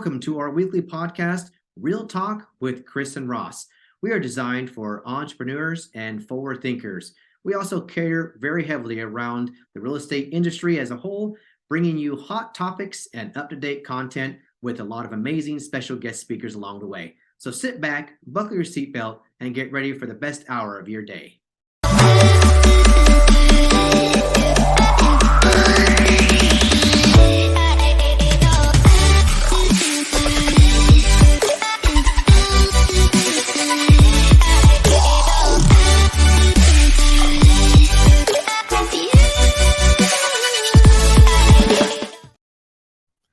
Welcome to our weekly podcast, Real Talk with Chris and Ross. We are designed for entrepreneurs and forward thinkers. We also cater very heavily around the real estate industry as a whole, bringing you hot topics and up-to-date content with a lot of amazing special guest speakers along the way. So sit back, buckle your seatbelt, and get ready for the best hour of your day.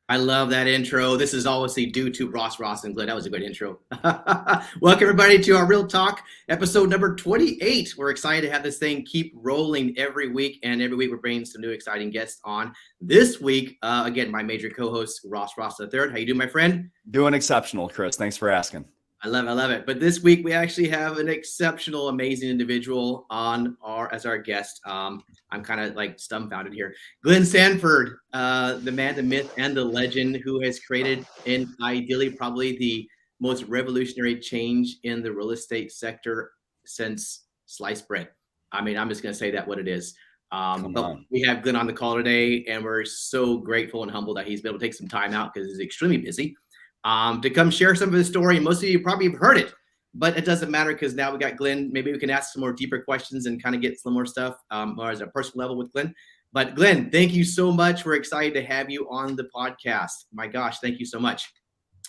I love that intro. This is obviously due to Ross, and Glenn. That was a good intro. Welcome, everybody, to our Real Talk, episode number 28. We're excited to have this thing keep rolling every week, and every week we're bringing some new exciting guests on. This week, again, my major co-host, Ross III. How you doing, my friend? Doing exceptional, Chris. Thanks for asking. I love it. But this week we actually have an exceptional, amazing individual on as our guest. I'm kind of like dumbfounded here. Glenn Sanford, the man, the myth, and the legend, who has created and ideally probably the most revolutionary change in the real estate sector since sliced bread. I mean, I'm just going to say that what it is. But we have Glenn on the call today, and we're so grateful and humbled that he's been able to take some time out because he's extremely busy. To come share some of his story. And most of you probably have heard it, but it doesn't matter because now we got Glenn. Maybe we can ask some more deeper questions and kind of get some more stuff or as a personal level with Glenn. But Glenn, thank you so much. We're excited to have you on the podcast. My gosh, thank you so much.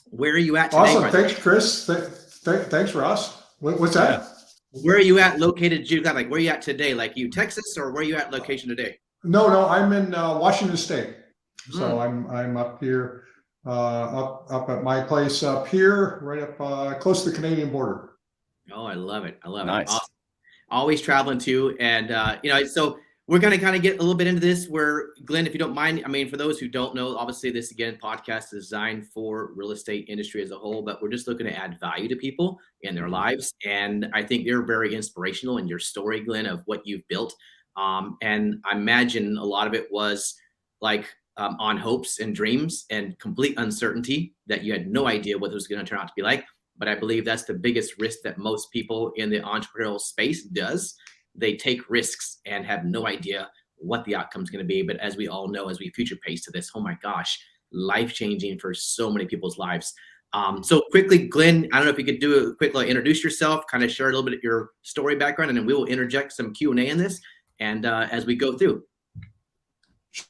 Where are you at today? Awesome. Thanks, Chris. Thanks, Ross. What's that? Where are you at located? Like, where are you at today? Like you Texas, or where are you at location today? No, I'm in Washington State. So I'm up here. Up at my place up here, right up close to the Canadian border. Oh, I love it. Nice. Awesome. Always traveling too. And, so we're going to kind of get a little bit into this where, Glenn, if you don't mind, I mean, for those who don't know, obviously this, again, podcast is designed for real estate industry as a whole, but we're just looking to add value to people in their lives. And I think they're very inspirational in your story, Glenn, of what you've built. And I imagine a lot of it was like, on hopes and dreams and complete uncertainty that you had no idea what it was going to turn out to be like. But I believe that's the biggest risk that most people in the entrepreneurial space does. They take risks and have no idea what the outcome is going to be. But as we all know, as we future pace to this, oh my gosh, life-changing for so many people's lives. So quickly, Glenn, I don't know if you could do a quick introduce yourself, kind of share a little bit of your story background, and then we will interject some Q&A in this. And as we go through.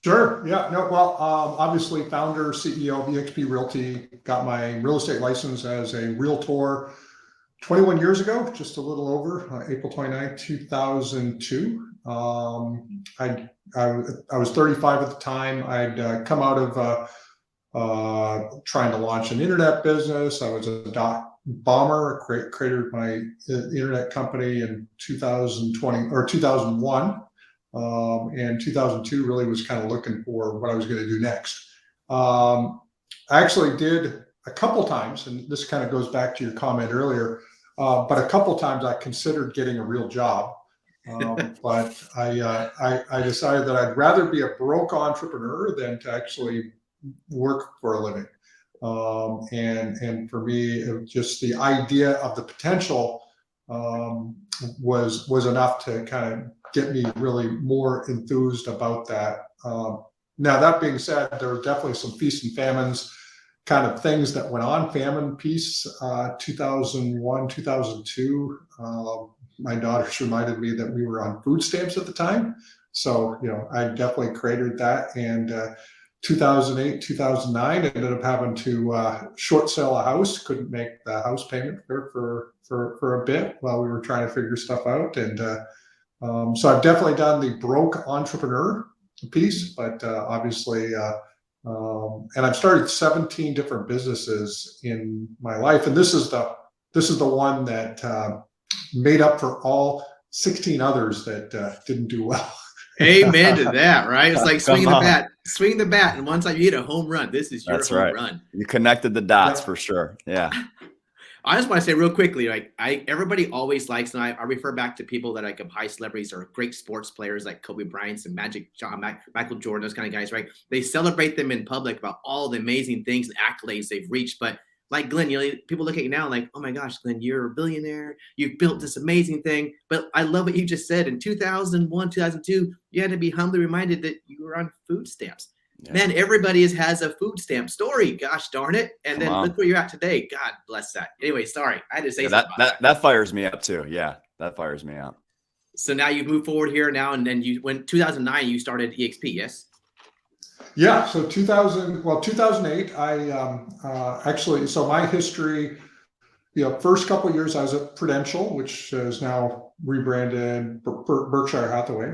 Sure. Yeah. No. Well, obviously, founder, CEO of eXp Realty. Got my real estate license as a realtor 21 years ago, just a little over April 29, 2002. I was 35 at the time. I'd come out of trying to launch an internet business. I was a bomber. Created my internet company in 2020 or 2001. And 2002 really was kind of looking for what I was going to do next. I actually did a couple times, and this kind of goes back to your comment earlier, but a couple times I considered getting a real job. But I decided that I'd rather be a broke entrepreneur than to actually work for a living. And for me, it was just the idea of the potential was enough to kind of get me really more enthused about that. Now, that being said, there were definitely some feast and famines kind of things that went on. Famine piece, 2001, 2002. My daughters reminded me that we were on food stamps at the time. So, I definitely created that. And 2008, 2009, ended up having to short sell a house. Couldn't make the house payment for a bit while we were trying to figure stuff out. And so I've definitely done the broke entrepreneur piece, but obviously, and I've started 17 different businesses in my life. And this is the one that made up for all 16 others that didn't do well. Amen to that, right? It's like swing the bat, and once you hit a home run, this is your home run. You connected the dots for sure. Yeah. I just want to say real quickly, like everybody always likes, and I refer back to people that like high celebrities or great sports players like Kobe Bryant and Michael Jordan, those kind of guys, right? They celebrate them in public about all the amazing things and accolades they've reached. But like Glenn, people look at you now like, oh my gosh, Glenn, you're a billionaire. You've built this amazing thing. But I love what you just said. In 2001, 2002, you had to be humbly reminded that you were on food stamps. Yeah. Man, everybody has a food stamp story. Gosh darn it. And then look where you're at today. God bless that. Anyway, sorry. I had to say something about that fires me up too. Yeah, that fires me up. So now you've moved forward here now, and then when 2009, you started EXP, yes? Yeah. So 2008, I actually, so my history, first couple of years I was at Prudential, which is now rebranded Berkshire Hathaway.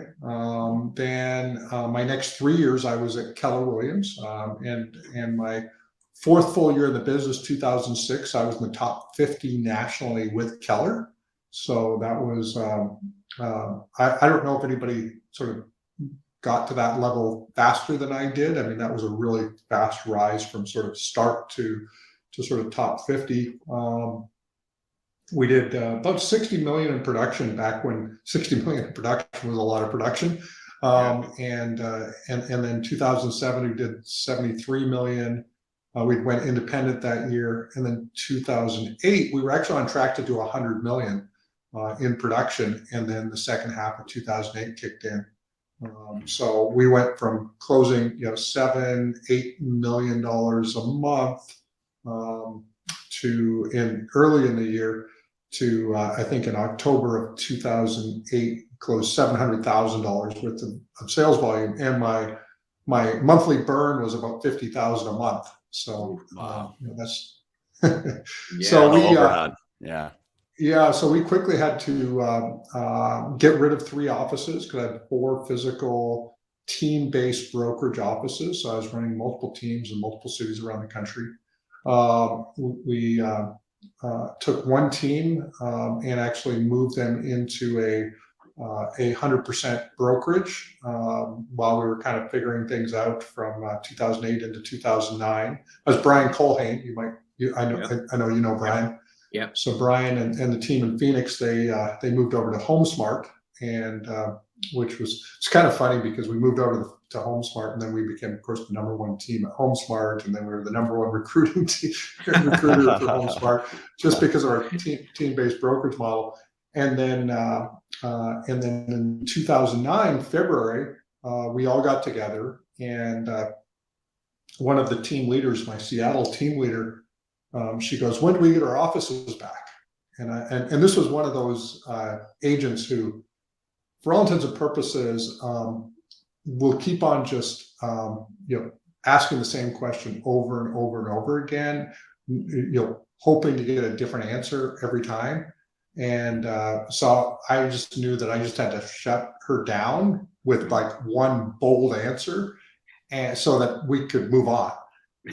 Then my next 3 years I was at Keller Williams, and my fourth full year in the business, 2006, I was in the top 50 nationally with Keller. So that was I don't know if anybody sort of got to that level faster than I did. I mean, that was a really fast rise from sort of start to sort of top 50. We did about 60 million in production back when 60 million in production was a lot of production. And then 2007, we did 73 million. We went independent that year. And then 2008, we were actually on track to do 100 million in production. And then the second half of 2008 kicked in. So we went from closing, $7-8 million a month to early in the year to I think in October of 2008 closed $700,000 worth of sales volume, and my monthly burn was about 50,000 a month. So wow, that's so we so we quickly had to get rid of 3 offices because I had 4 physical team-based brokerage offices. So I was running multiple teams in multiple cities around the country. We took 1 team and actually moved them into a 100% brokerage while we were kind of figuring things out from 2008 into 2009. As Brian Colhane, I know you know Brian. Yeah. So Brian and the team in Phoenix, they moved over to HomeSmart, and it's kind of funny because we moved over to HomeSmart, and then we became, of course, the #1 team at HomeSmart, and then we were the #1 recruiter for HomeSmart, just because of our team-based brokerage model. And then in 2009 February, we all got together, and one of the team leaders, my Seattle team leader, she goes, "When do we get our offices back?" And this was one of those agents who, for all intents and purposes, will keep on just asking the same question over and over and over again, hoping to get a different answer every time. And so I just knew that I just had to shut her down with like one bold answer, and so that we could move on.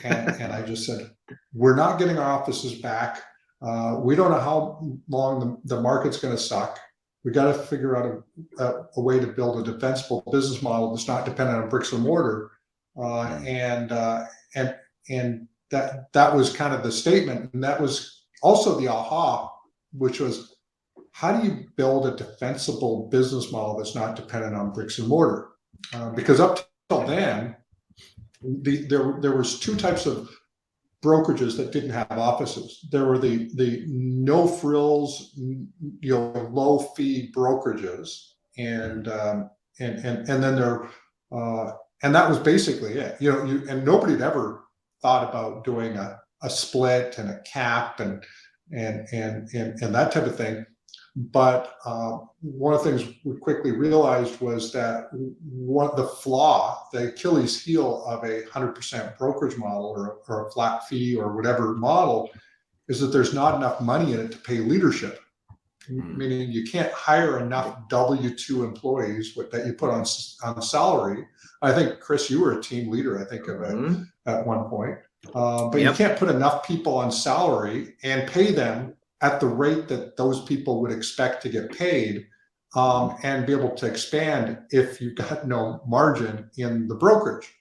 And I just said, "We're not getting our offices back. We don't know how long the market's going to suck. We got to figure out a way to build a defensible business model that's not dependent on bricks and mortar." And that was kind of the statement, and that was also the aha, which was, how do you build a defensible business model that's not dependent on bricks and mortar? Because up till then, there was 2 types of brokerages that didn't have offices. There were the no frills, low fee brokerages, and then there and that was basically it. And nobody had ever thought about doing a split and a cap and that type of thing. But one of the things we quickly realized was that the Achilles heel of a 100% brokerage model or a flat fee or whatever model is that there's not enough money in it to pay leadership. Meaning you can't hire enough W-2 employees that you put on salary. I think, Chris, you were a team leader, I think, at one point. But you can't put enough people on salary and pay them at the rate that those people would expect to get paid, and be able to expand if you've got no margin in the brokerage.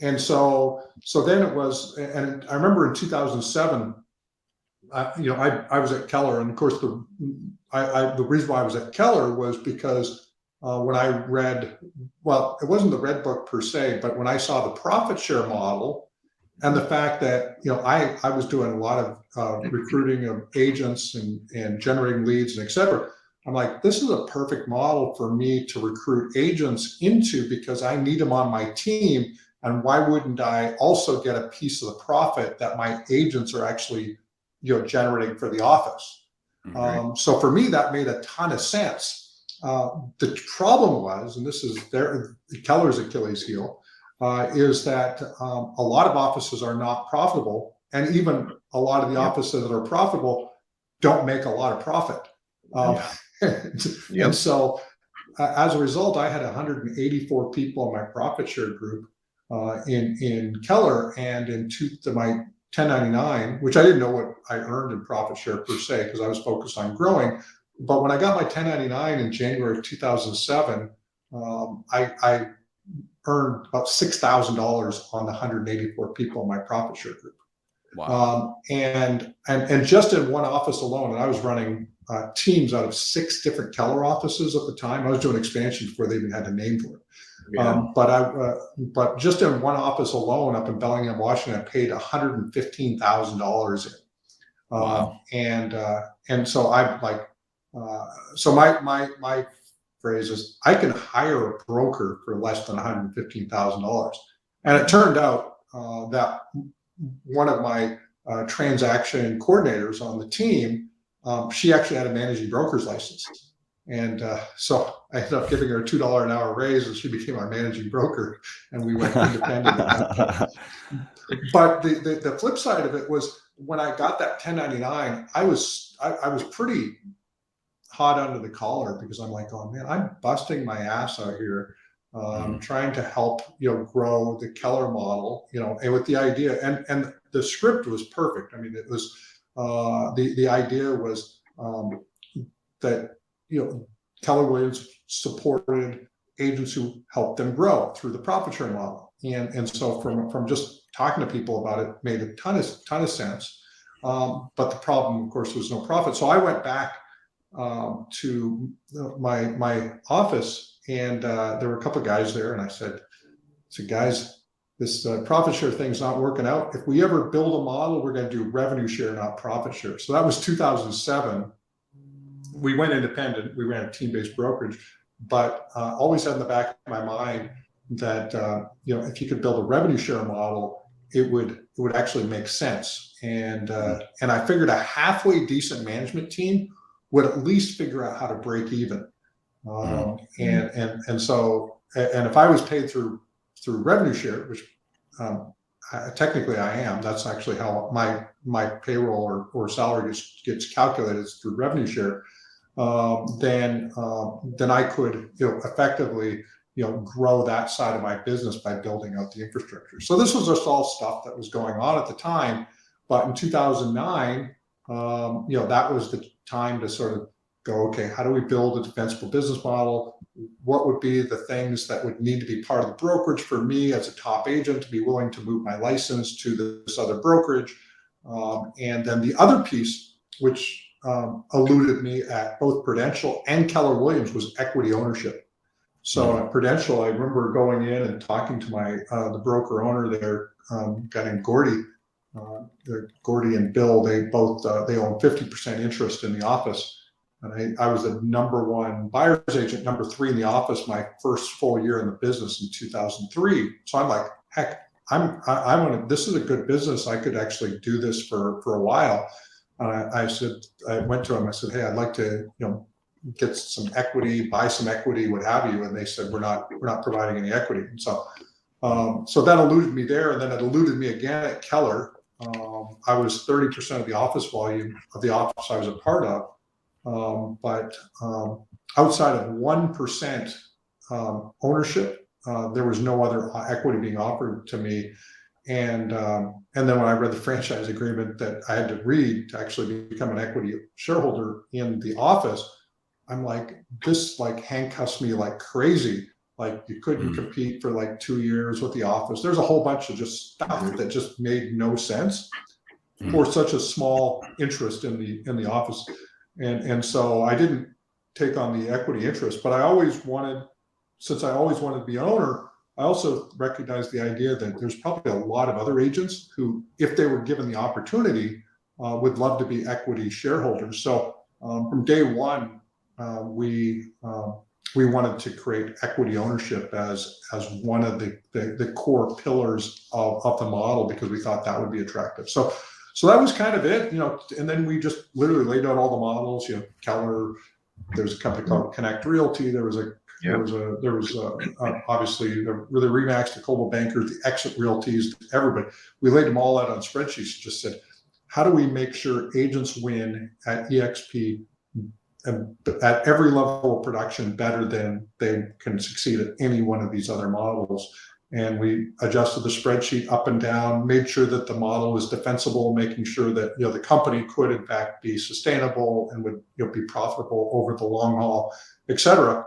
And so then it was, and I remember in 2007, I was at Keller, and of course the reason why I was at Keller was because when I read, well, it wasn't the Red Book per se, but when I saw the profit share model and the fact that, I was doing a lot of recruiting of agents and generating leads and et cetera. I'm like, this is a perfect model for me to recruit agents into because I need them on my team. And why wouldn't I also get a piece of the profit that my agents are actually, generating for the office? Mhm. So for me, that made a ton of sense. The problem was, and this is Keller's Achilles heel, is that a lot of offices are not profitable, and even a lot of the offices that are profitable don't make a lot of profit. And so as a result, I had 184 people in my profit share group in Keller, and my 1099, which I didn't know what I earned in profit share per se because I was focused on growing. But when I got my 1099 in January of 2007, I earned about $6,000 on the 184 people in my profit share group. Wow. And just in one office alone, and I was running teams out of 6 different Keller offices at the time. I was doing expansion before they even had a name for it. Yeah. But just in one office alone up in Bellingham, Washington, I paid $115,000 in. Wow. And so I'm like, so my phrase is, I can hire a broker for less than $115,000. And it turned out that one of my transaction coordinators on the team, she actually had a managing broker's license. And so I ended up giving her a $2 an hour raise, and she became our managing broker, and we went independent at that point. But the flip side of it was when I got that 1099, I was pretty hot under the collar because I'm like, oh man, I'm busting my ass out here, trying to help grow the Keller model, and with the idea, and the script was perfect. I mean, it was the idea was that Keller Williams supported agents who helped them grow through the profit sharing model, and so from just talking to people about it made a ton of sense. But the problem, of course, was no profit. So I went back to my office, and there were a couple of guys there, and I said, guys, this profit share thing's not working out. If we ever build a model, we're going to do revenue share, not profit share. So that was 2007. We went independent. We ran a team-based brokerage, but always had in the back of my mind that if you could build a revenue share model, it would actually make sense. And I figured a halfway decent management team would at least figure out how to break even. And so if I was paid through revenue share, which technically I am, that's actually how my payroll or salary gets calculated through revenue share. Then I could effectively grow that side of my business by building out the infrastructure. So this was just all stuff that was going on at the time. But in 2009, that was the time to sort of go, okay, how do we build a defensible business model? What would be the things that would need to be part of the brokerage for me as a top agent to be willing to move my license to this other brokerage? And then the other piece, which eluded me at both Prudential and Keller Williams, was equity ownership. So at Prudential, I remember going in and talking to the broker owner there, a guy named Gordy. Gordy and Bill, they both they own 50% interest in the office, and I was the #1 buyer's agent, #3 in the office my first full year in the business in 2003. So I'm like, heck, this is a good business. I could actually do this for a while. I went to him. I said, hey, I'd like to get some equity, buy some equity, what have you. And they said, we're not providing any equity. And so that eluded me there, and then it eluded me again at Keller. I was 30% of the office volume of the office I was a part of, but outside of 1% ownership, there was no other equity being offered to me. And then when I read the franchise agreement that I had to read to actually become an equity shareholder in the office, I'm like, this handcuffs me like crazy. Like you couldn't compete for 2 years with the office. There's a whole bunch of just stuff that just made no sense. for such a small interest in the office. And so I didn't take on the equity interest, but since I always wanted to be an owner, I also recognized the idea that there's probably a lot of other agents who, if they were given the opportunity, would love to be equity shareholders. So from day one, we wanted to create equity ownership as one of the core pillars of the model, because we thought that would be attractive. So that was kind of it, and then we just literally laid out all the models. Keller, there's a company called Connect Realty. There was obviously the Remax, the Coldwell Bankers, the Exit Realties, everybody. We laid them all out on spreadsheets. Just said, how do we make sure agents win at EXP at every level of production better than they can succeed at any one of these other models? And we adjusted the spreadsheet up and down, made sure that the model was defensible, making sure that the company could in fact be sustainable and would be profitable over the long haul, et cetera.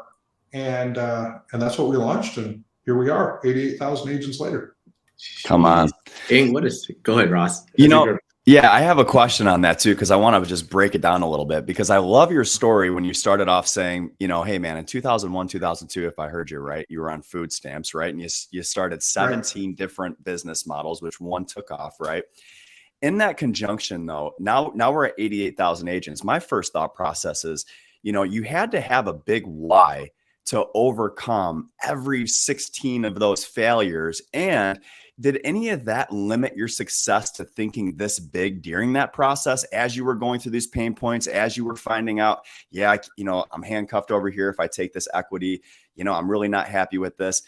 And that's what we launched, and here we are, 88,000 agents later. Come on. Dang, go ahead, Ross. Yeah, I have a question on that too, because I want to just break it down a little bit, because I love your story when you started off saying, hey man, in 2001, 2002, if I heard you right, you were on food stamps, right? And you started 17 different business models, which one took off, right? In that conjunction though, now we're at 88,000 agents. My first thought process is, you had to have a big why to overcome every 16 of those failures. And did any of that limit your success to thinking this big during that process, as you were going through these pain points, as you were finding out, I'm handcuffed over here if I take this equity, I'm really not happy with this.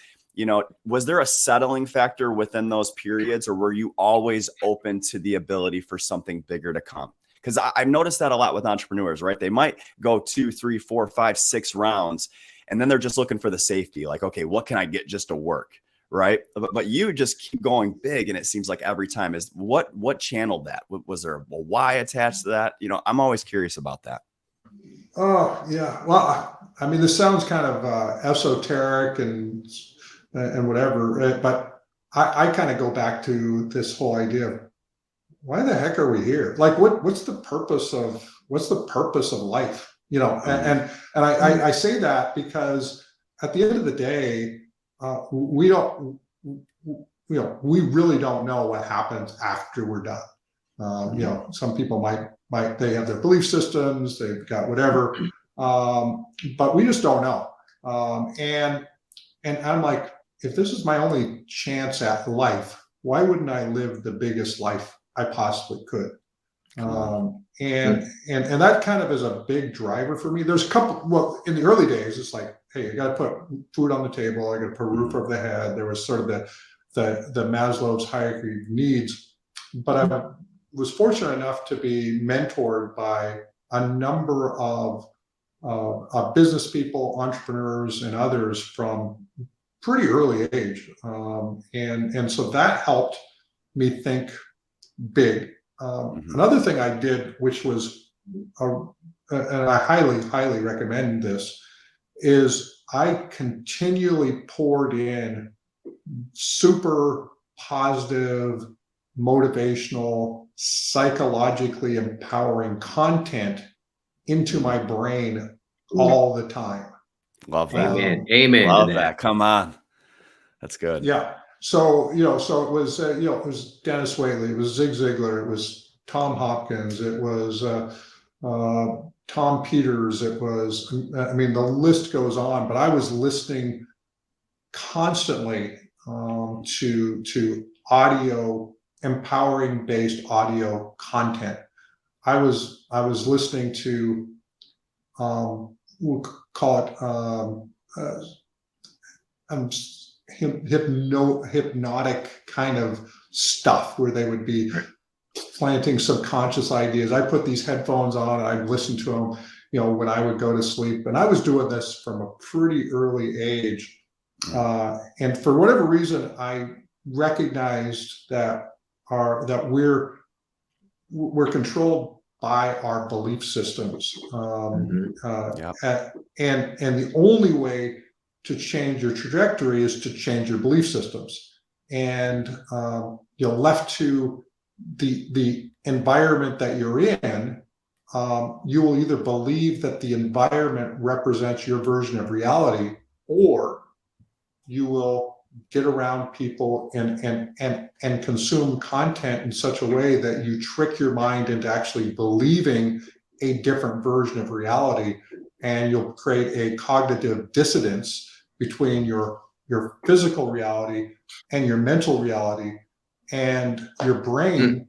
Was there a settling factor within those periods, or were you always open to the ability for something bigger to come? Because I've noticed that a lot with entrepreneurs, right? They might go 2, 3, 4, 5, 6 rounds, and then they're just looking for the safety. Like, okay, what can I get just to work? Right. But you just keep going big. And it seems like every time is what channeled that? Was there a why attached to that? I'm always curious about that. Oh, yeah. Well, I mean, this sounds kind of esoteric and whatever, but I kind of go back to this whole idea of, why the heck are we here? Like, what's the purpose of life? And I say that because at the end of the day, we really don't know what happens after we're done. Some people might they have their belief systems, they've got whatever, but we just don't know. And I'm like, if this is my only chance at life, why wouldn't I live the biggest life I possibly could? And that kind of is a big driver for me. There's a couple, well, in the early days, it's like, hey, I got to put food on the table. I got to put a roof over the head. There was sort of the Maslow's hierarchy of needs. But I was fortunate enough to be mentored by a number of business people, entrepreneurs, and others from pretty early age. And so that helped me think big. Another thing I did, which was, and I highly recommend this, is I continually poured in super positive, motivational, psychologically empowering content into my brain all the time. Love that. Amen. Love that. Come on. That's good. Yeah. So, so it was, it was Dennis Waitley, it was Zig Ziglar, it was Tom Hopkins, it was Tom Peters, it was, I mean, the list goes on, but I was listening constantly to audio, empowering based audio content. I was listening to, we'll call it, hypnotic kind of stuff where they would be planting subconscious ideas. I put these headphones on and I'd listen to them, when I would go to sleep. And I was doing this from a pretty early age. And for whatever reason, I recognized that we're controlled by our belief systems. And the only way to change your trajectory is to change your belief systems. And left to the environment that you're in, you will either believe that the environment represents your version of reality, or you will get around people and consume content in such a way that you trick your mind into actually believing a different version of reality, and you'll create a cognitive dissonance between your physical reality and your mental reality, and your brain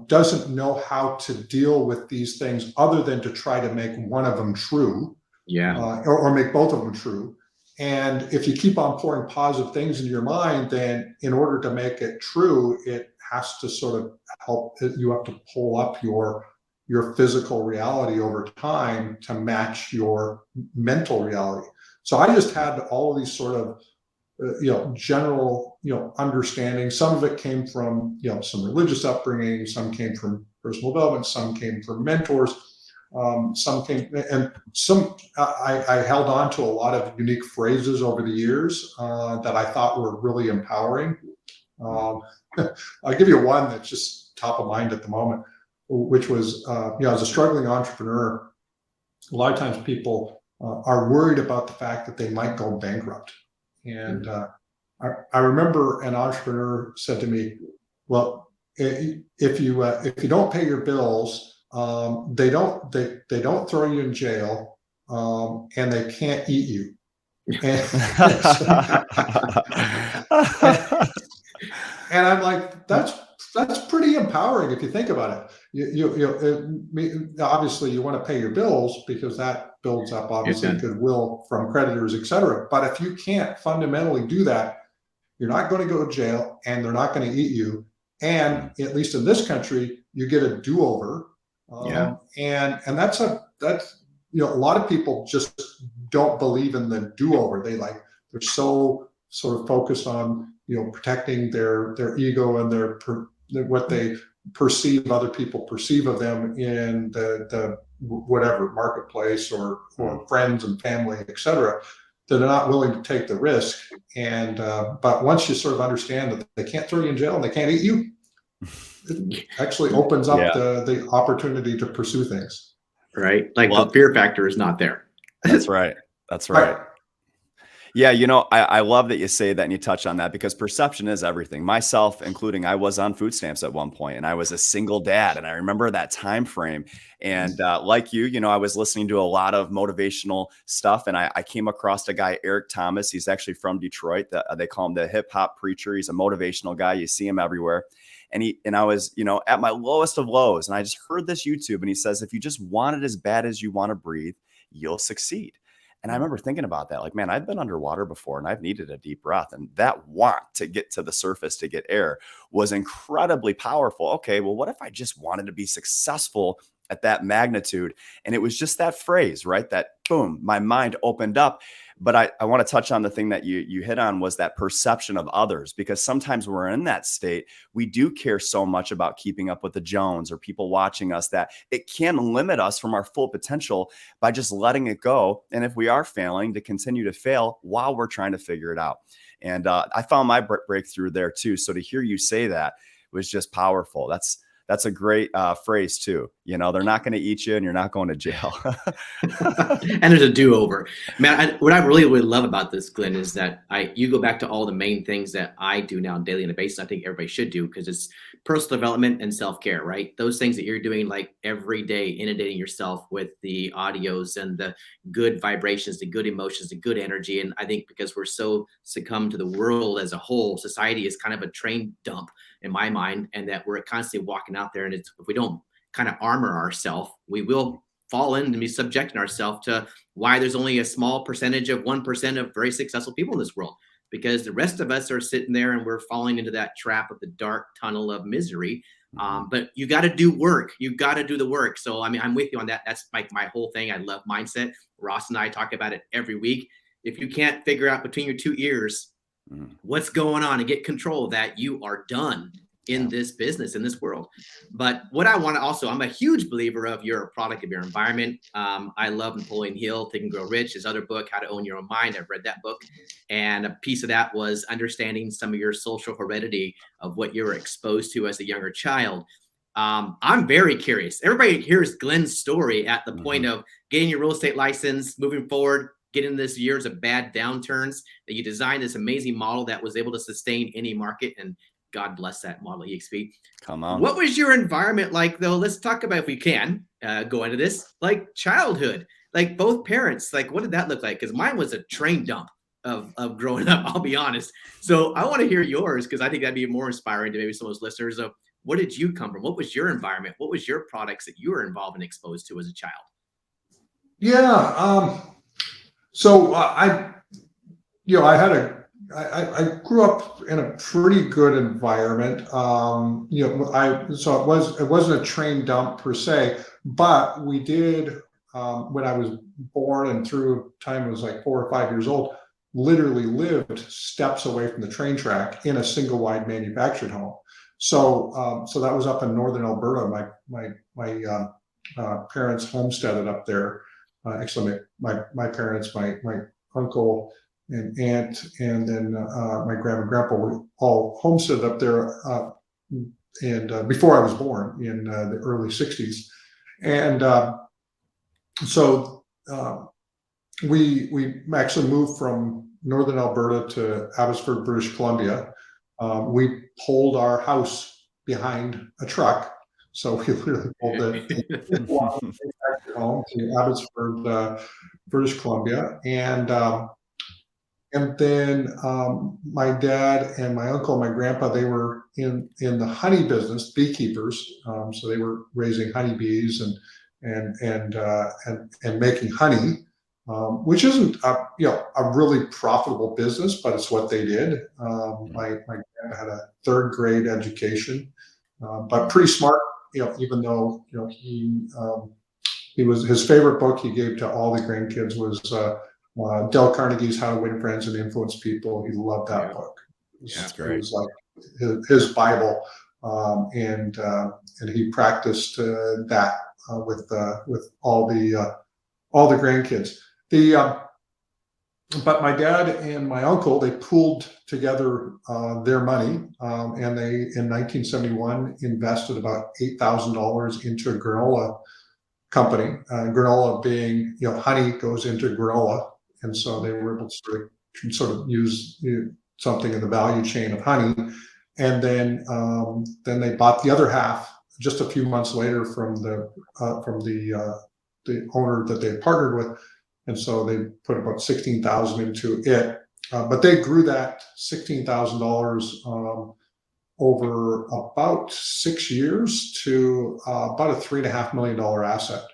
doesn't know how to deal with these things other than to try to make one of them true, or make both of them true. And if you keep on pouring positive things into your mind, then in order to make it true, it has to sort of help. You have to pull up your physical reality over time to match your mental reality. So I just had all of these sort of general understanding. Some of it came from some religious upbringing, some came from personal development, some came from mentors, some came, and some I held on to a lot of unique phrases over the years that I thought were really empowering. I'll give you one that's just top of mind at the moment, which was as a struggling entrepreneur, a lot of times people are worried about the fact that they might go bankrupt. And I remember an entrepreneur said to me, "Well, if you don't pay your bills, they don't throw you in jail, and they can't eat you." And I'm like, that's pretty empowering if you think about it. Obviously you want to pay your bills because that builds up obviously goodwill from creditors, etc. But if you can't fundamentally do that, you're not going to go to jail, and they're not going to eat you. And at least in this country, you get a do-over. And that's a lot of people just don't believe in the do-over. They're so sort of focused on protecting their ego and what they perceive other people perceive of them in the whatever marketplace or friends and family, etc., that are not willing to take the risk. And but once you sort of understand that they can't throw you in jail and they can't eat you, it actually opens up the opportunity to pursue things. Right. Like the fear factor is not there. That's right. That's right. Yeah, I love that you say that and you touch on that, because perception is everything. Myself including, I was on food stamps at one point, and I was a single dad, and I remember that time frame. And like you, I was listening to a lot of motivational stuff, and I came across a guy, Eric Thomas. He's actually from Detroit. They call him the hip hop preacher. He's a motivational guy. You see him everywhere. And I was, at my lowest of lows, and I just heard this YouTube, and he says, if you just want it as bad as you want to breathe, you'll succeed. And I remember thinking about that, like, man, I've been underwater before and I've needed a deep breath. And that want to get to the surface, to get air, was incredibly powerful. Okay, well, what if I just wanted to be successful at that magnitude? And it was just that phrase, right? That boom, my mind opened up. But I want to touch on the thing that you hit on, was that perception of others, because sometimes we're in that state. We do care so much about keeping up with the Jones or people watching us that it can limit us from our full potential by just letting it go. And if we are failing, to continue to fail while we're trying to figure it out. And I found my breakthrough there too. So to hear you say that was just powerful. That's a great phrase too. They're not going to eat you and you're not going to jail. And there's a do-over. Man, what I really would love about this, Glenn, is that you go back to all the main things that I do now daily on a basis. I think everybody should do, because it's personal development and self-care, right? Those things that you're doing like every day, inundating yourself with the audios and the good vibrations, the good emotions, the good energy. And I think because we're so succumbed to the world as a whole, society is kind of a train dump in my mind, and that we're constantly walking out there. And if we don't kind of armor ourselves, we will fall in and be subjecting ourselves to why there's only a small percentage of 1% of very successful people in this world, because the rest of us are sitting there and we're falling into that trap of the dark tunnel of misery. But you got to do work. You got to do the work. So, I mean, I'm with you on that. That's like my whole thing. I love mindset. Ross and I talk about it every week. If you can't figure out between your two ears what's going on and get control of that, you are done. in this business, in this world. But what I want to also, I'm a huge believer of you're a product of your environment. I love Napoleon Hill, Think and Grow Rich, his other book, How to Own Your Own Mind. I've read that book. And a piece of that was understanding some of your social heredity of what you were exposed to as a younger child. I'm very curious. Everybody hears Glenn's story at the point of getting your real estate license, moving forward, getting this years of bad downturns, that you designed this amazing model that was able to sustain any market. And God bless that model, EXP. Come on. What was your environment like, though? Let's talk about, if we can, go into this, like childhood, like both parents. Like, what did that look like? Because mine was a train dump of growing up, I'll be honest. So I want to hear yours, because I think that'd be more inspiring to maybe some of those listeners of what did you come from? What was your environment? What was your products that you were involved and exposed to as a child? Yeah. So I grew up in a pretty good environment. So it wasn't a train dump per se, but we did, when I was born and through time I was like 4 or 5 years old, literally lived steps away from the train track in a single wide manufactured home. So that was up in northern Alberta. My parents homesteaded up there. Actually, my parents, my uncle and aunt, and then my grandma and grandpa were all homesteaded up there, and before I was born in the early '60s, and so we actually moved from northern Alberta to Abbotsford, British Columbia. We pulled our house behind a truck, so we literally pulled it home to Abbotsford, British Columbia, and then my dad and my uncle, and my grandpa, they were in the honey business, beekeepers. So they were raising honeybees and making honey, which isn't a really profitable business, but it's what they did. My grandpa had a 3rd grade education, but pretty smart. Even though he was, his favorite book he gave to all the grandkids was Dale Carnegie's How to Win Friends and Influence People. He loved that book. That's great. It was like his Bible, and he practiced that with all the grandkids. But my dad and my uncle, they pooled together their money, and they in 1971 invested about $8,000 into a granola company. Granola being, honey goes into granola, and so they were able to sort of use something in the value chain of honey. And then they bought the other half just a few months later from the owner that they had partnered with, and so they put about $16,000 into it. But they grew that $16,000 over about 6 years to about a $3.5 million asset.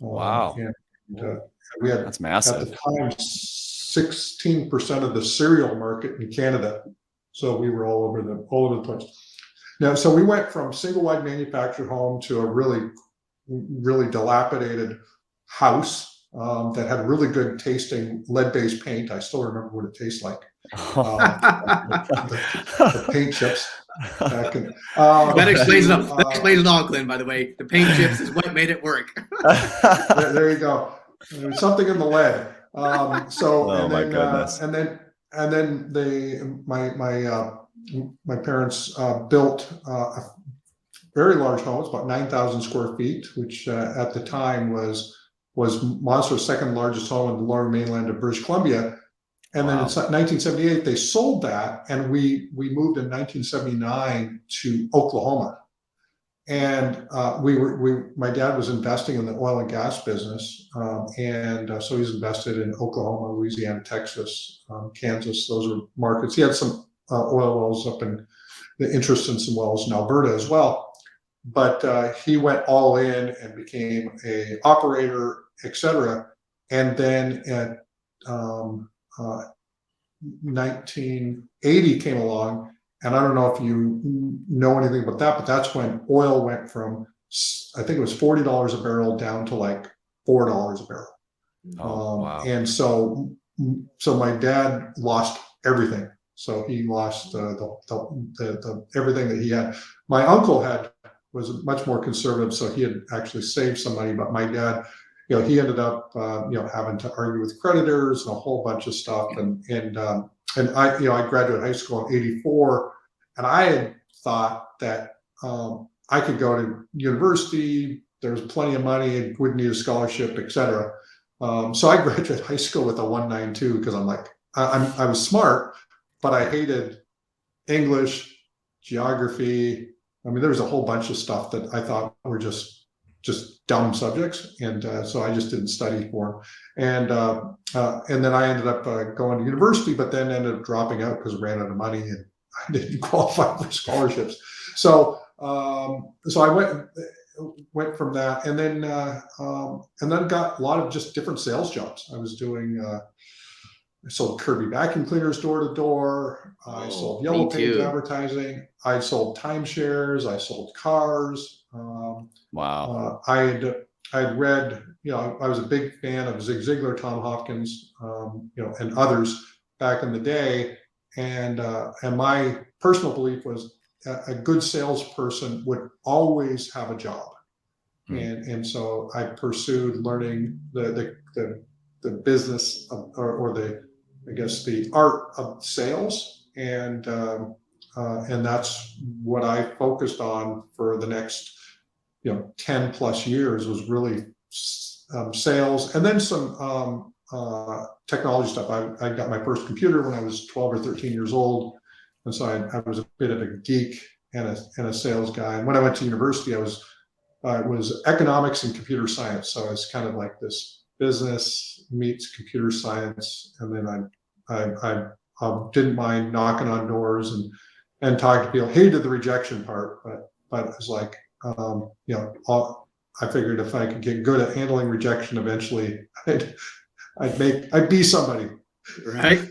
Wow. And we had, that's massive. at the time, 16% of the cereal market in Canada. So we were all over the place. Now, so we went from single wide manufactured home to a really, really dilapidated house that had really good tasting lead-based paint. I still remember what it tastes like. The paint chips. That explains it all. That explains it all, Glenn, by the way. The paint chips is what made it work. There you go. There's something in the lead. Goodness. And then my parents built a very large home. It's about 9,000 square feet, which at the time was Monster's 2nd largest home in the lower mainland of British Columbia. And then in 1978, they sold that, and we moved in 1979 to Oklahoma. And my dad was investing in the oil and gas business, and so he's invested in Oklahoma, Louisiana, Texas, Kansas. Those are markets. He had some oil wells up in the interest in some wells in Alberta as well. But he went all in and became a operator, etc. And then at 1980 came along, and I don't know if you know anything about that, but that's when oil went from, I think it was $40 a barrel down to like $4 a barrel. Wow. And so my dad lost everything. So he lost everything that he had. My uncle was much more conservative, so he had actually saved some money. But my dad, he ended up having to argue with creditors and a whole bunch of stuff. And I graduated high school in '84, and I had thought that I could go to university. There was plenty of money and wouldn't need a scholarship, etc. So I graduated high school with a 1.92 because I'm like, I was smart, but I hated English, geography. I mean, there was a whole bunch of stuff that I thought were just dumb subjects, and so I just didn't study for them. And then I ended up going to university, but then ended up dropping out because I ran out of money and I didn't qualify for scholarships. So I went from that, and then got a lot of just different sales jobs. I was doing. I sold Kirby vacuum cleaners door to door. I sold yellow page advertising. I sold timeshares. I sold cars. Wow. I had read. I was a big fan of Zig Ziglar, Tom Hopkins, and others back in the day. And my personal belief was a good salesperson would always have a job. And so I pursued learning the business or the art of sales, and that's what I focused on for the next 10 plus years, was really sales, and then some technology stuff. I got my first computer when I was 12 or 13 years old, and so I was a bit of a geek and a sales guy. And when I went to university, it was economics and computer science, so it's kind of like this business meets computer science. And then I didn't mind knocking on doors and talking to people. Hated the rejection part, but it was like, I figured if I could get good at handling rejection, eventually I'd be somebody. Right.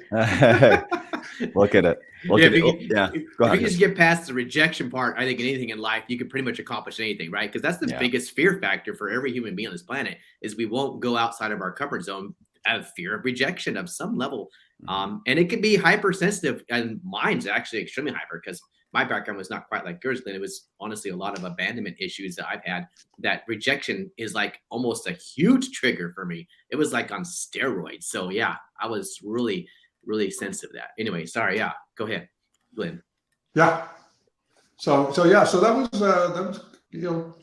Look at it. Go If ahead. you just get past the rejection part, I think in anything in life, you can pretty much accomplish anything, right? Because that's the biggest fear factor for every human being on this planet, is we won't go outside of our comfort zone out of fear of rejection of some level. And it can be hypersensitive, and mine's actually extremely hyper, because my background was not quite like yours, Glenn. It was honestly a lot of abandonment issues that I've had. That rejection is like almost a huge trigger for me. It was like on steroids. So yeah, I was really, really sensitive to that. Anyway, sorry. Yeah, go ahead, Glenn. Yeah. So that was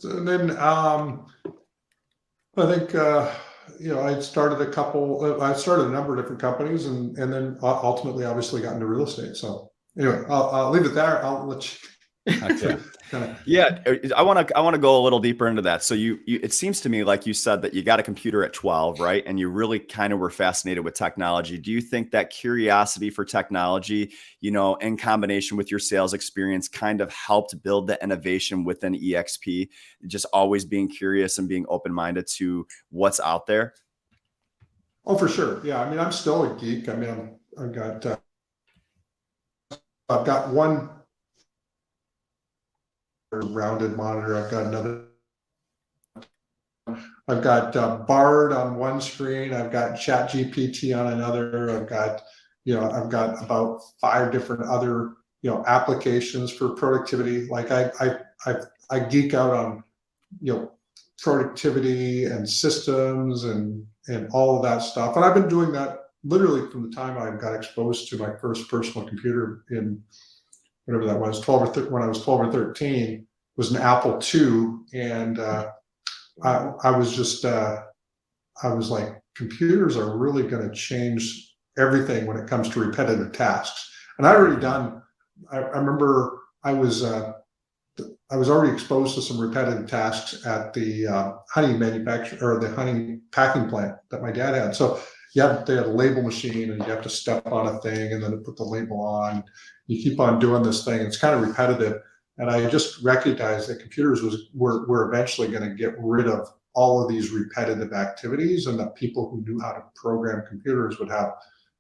and then I think I started a number of different companies, and then ultimately obviously got into real estate. So anyway, I'll leave it there. I'll let you. Yeah, I want to go a little deeper into that. So you it seems to me like you said that you got a computer at 12, right? And you really kind of were fascinated with technology. Do you think that curiosity for technology, in combination with your sales experience, kind of helped build the innovation within EXP, just always being curious and being open-minded to what's out there? Oh, for sure. Yeah. I mean, I'm still a geek. I mean, I've got one rounded monitor. I've got Bard on one screen. I've got Chat GPT on another. I've got about 5 different other applications for productivity. Like I geek out on productivity and systems and all of that stuff. And I've been doing that literally from the time I got exposed to my first personal computer in whatever that was, when I was 12 or 13, was an Apple II. And I was like, computers are really going to change everything when it comes to repetitive tasks. And I remember I was already exposed to some repetitive tasks at the honey manufacturer, or the honey packing plant that my dad had. So they had a label machine, and you have to step on a thing and then put the label on. You keep on doing this thing. It's kind of repetitive. And I just recognized that computers were eventually going to get rid of all of these repetitive activities, and that people who knew how to program computers would have,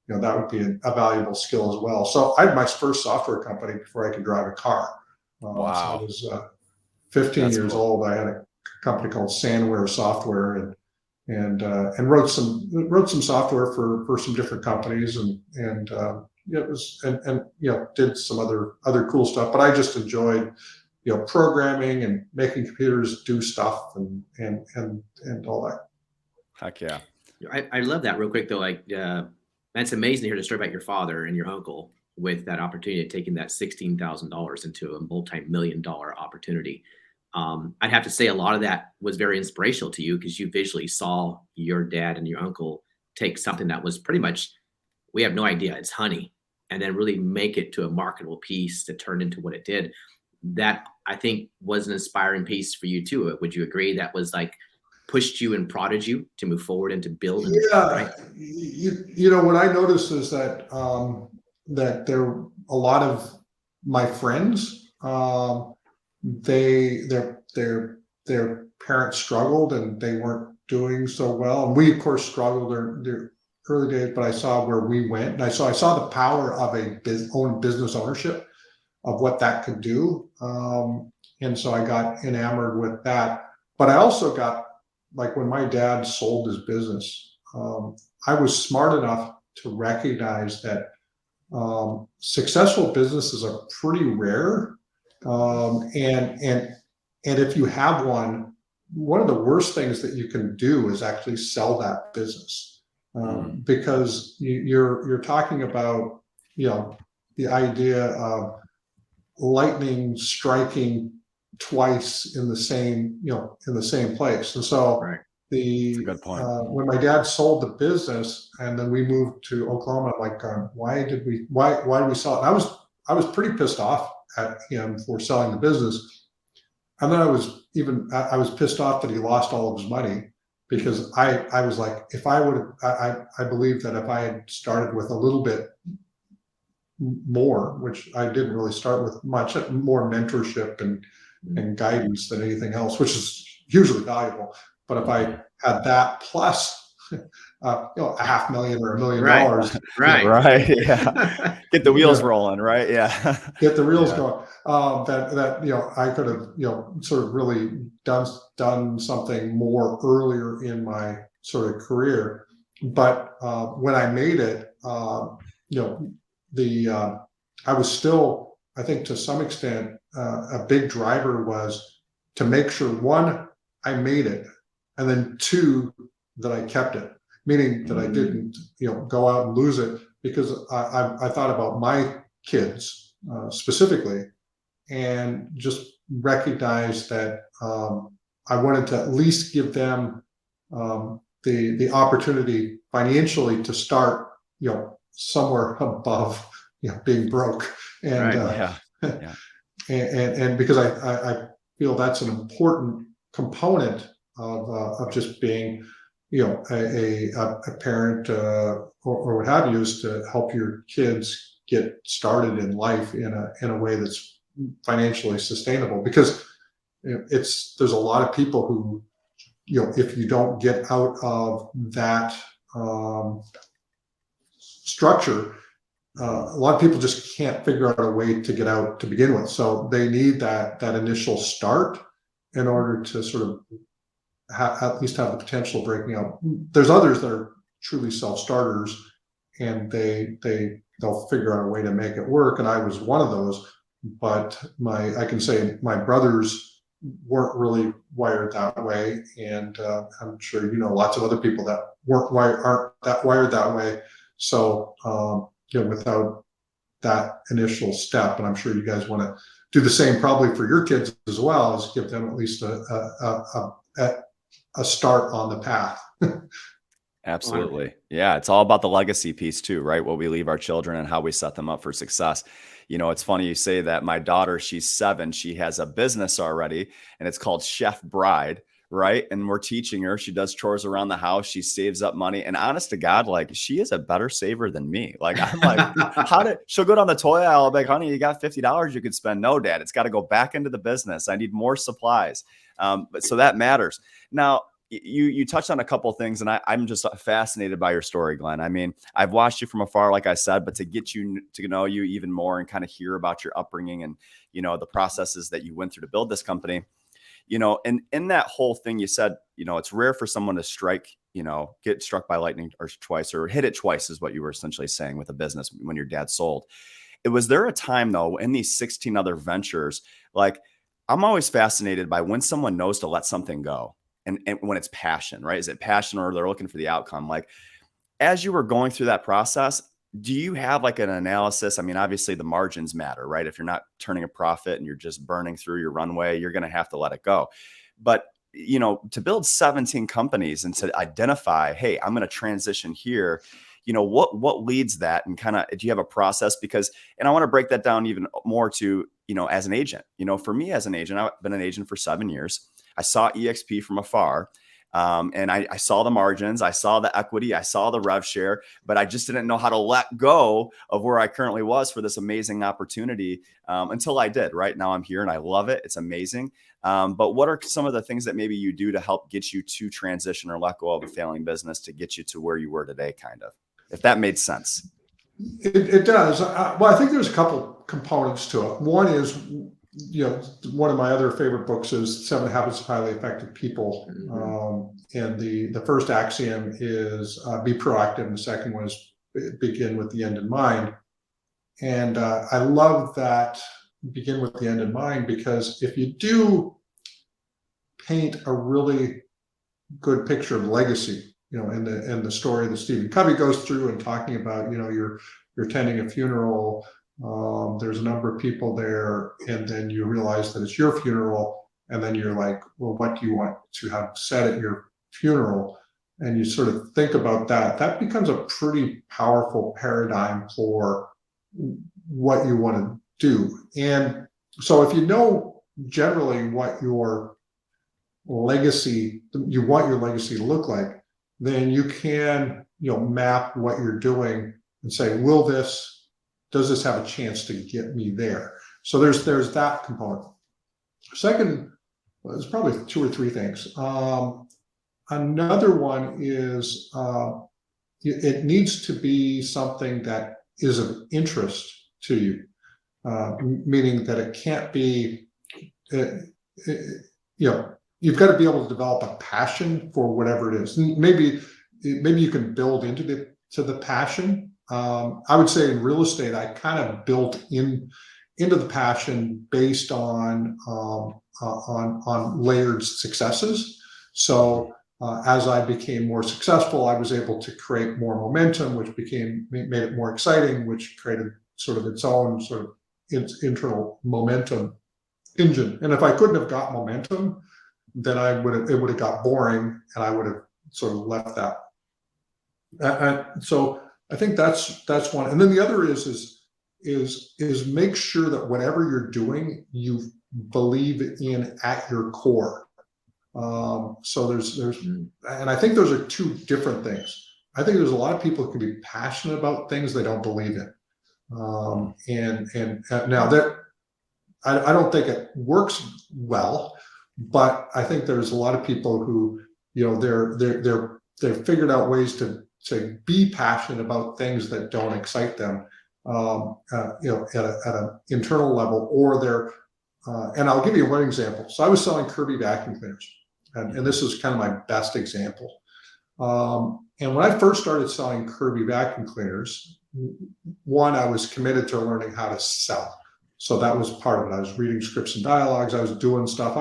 that would be a valuable skill as well. So I had my first software company before I could drive a car. Wow. So I was 15 years old. I had a company called Sandware Software, and wrote some software for some different companies, and it was, and did some other cool stuff. But I just enjoyed, programming and making computers do stuff and all that. Heck yeah. I love that real quick though. Like, that's amazing to hear the story about your father and your uncle with that opportunity of taking that $16,000 into a multi-million-dollar opportunity. I'd have to say a lot of that was very inspirational to you because you visually saw your dad and your uncle take something that was pretty much, we have no idea, it's honey, and then really make it to a marketable piece that turned into what it did. That I think was an inspiring piece for you too. Would you agree that was like pushed you and prodded you to move forward and to build? And, Yeah, right? what I noticed is that that there a lot of my friends, their parents struggled and they weren't doing so well, and we of course struggled in the early days. But I saw where we went, and I saw the power of own business ownership, of what that could do, and so I got enamored with that. But I also got, like, when my dad sold his business, I was smart enough to recognize that successful businesses are pretty rare, and if you have one of the worst things that you can do is actually sell that business, because you're talking about the idea of lightning striking twice in the same place. And so Right. That's a good point. when my dad sold the business and then we moved to Oklahoma, I'm like, why did we sell it? And I was pretty pissed off at him for selling the business. And then I was pissed off that he lost all of his money, because I was like, if I would have, I believe that if I had started with a little bit more, which I didn't really start with much, more mentorship and guidance than anything else, which is hugely valuable. But if I had that plus $500,000 or $1 million, Right. Yeah. Get the wheels rolling, right? Yeah. Get the wheels going. That I could have sort of really done something more earlier in my sort of career. But when I made it, I was still, I think to some extent, a big driver was to make sure, one, I made it, and then two, that I kept it, meaning that I didn't go out and lose it, because I thought about my kids specifically, and just recognized that I wanted to at least give them the opportunity financially to start somewhere above being broke, and Yeah. and because I feel that's an important component of just being a parent or what have you, is to help your kids get started in life in a way that's financially sustainable. Because there's a lot of people who, if you don't get out of that structure, a lot of people just can't figure out a way to get out to begin with. So they need that initial start in order to sort of at least have the potential of breaking out. There's others that are truly self-starters, and they'll figure out a way to make it work. And I was one of those, but I can say my brothers weren't really wired that way, and I'm sure lots of other people that aren't that wired that way. So without that initial step, and I'm sure you guys want to do the same probably for your kids as well, is give them at least a start on the path. Absolutely. Yeah. It's all about the legacy piece too, right? What we leave our children and how we set them up for success. It's funny you say that. My daughter, she's 7. She has a business already, and it's called Chef Bride. Right. And we're teaching her. She does chores around the house. She saves up money. And honest to God, like, she is a better saver than me. Like, I'm like, she'll go down the toy aisle. I'll be like, honey, you got $50 you could spend. No, Dad, it's got to go back into the business. I need more supplies. But so that matters. Now, you touched on a couple of things, and I'm just fascinated by your story, Glenn. I mean, I've watched you from afar, like I said, but to get you to know you even more and kind of hear about your upbringing and, the processes that you went through to build this company, and in that whole thing, you said, it's rare for someone to strike get struck by lightning or twice, or hit it twice is what you were essentially saying with a business when your dad sold. Was there a time though, in these 16 other ventures, like I'm always fascinated by when someone knows to let something go and when it's passion, right? Is it passion or they're looking for the outcome? Like as you were going through that process, do you have like an analysis? I mean, obviously the margins matter, right? If you're not turning a profit and you're just burning through your runway, you're going to have to let it go. But, to build 17 companies and to identify, hey, I'm going to transition here, what leads that, and kind of, do you have a process? Because, and I want to break that down even more to, as an agent, for me as an agent, I've been an agent for 7 years. I saw EXP from afar. And I saw the margins, I saw the equity, I saw the rev share, but I just didn't know how to let go of where I currently was for this amazing opportunity until I did. Right now I'm here and I love it. It's amazing. But what are some of the things that maybe you do to help get you to transition or let go of a failing business to get you to where you were today, kind of, if that made sense? It does. Well, I think there's a couple components to it. One is, one of my other favorite books is 7 Habits of Highly Effective People. And the first axiom is be proactive. And the second one is begin with the end in mind. And I love that begin with the end in mind, because if you do paint a really good picture of legacy, in the story that Stephen Covey goes through and talking about, you're attending a funeral, there's a number of people there, and then you realize that it's your funeral, and then you're like, well, what do you want to have said at your funeral? And you sort of think about that becomes a pretty powerful paradigm for what you want to do. And so if you know generally what your legacy, you want your legacy to look like, then you can, map what you're doing and say, does this have a chance to get me there? So there's that component. Second, there's probably 2 or 3 things. Another one is it needs to be something that is of interest to you, meaning that it can't be, you've got to be able to develop a passion for whatever it is. Maybe you can build into the passion. I would say in real estate, I kind of built into the passion based on layered successes. So as I became more successful, I was able to create more momentum, which made it more exciting, which created sort of its own sort of internal momentum engine. And if I couldn't have got momentum, then it would have got boring, and I would have sort of left that. So I think that's one. And then the other is make sure that whatever you're doing, you believe in at your core. So there's, and I think those are 2 different things. I think there's a lot of people who can be passionate about things they don't believe in. And now that I don't think it works well, but I think there's a lot of people who, they've figured out ways to be passionate about things that don't excite them, at an internal level, or they're, and I'll give you one example. So I was selling Kirby vacuum cleaners, and this is kind of my best example. And when I first started selling Kirby vacuum cleaners, one, I was committed to learning how to sell. So that was part of it. I was reading scripts and dialogues. I was doing stuff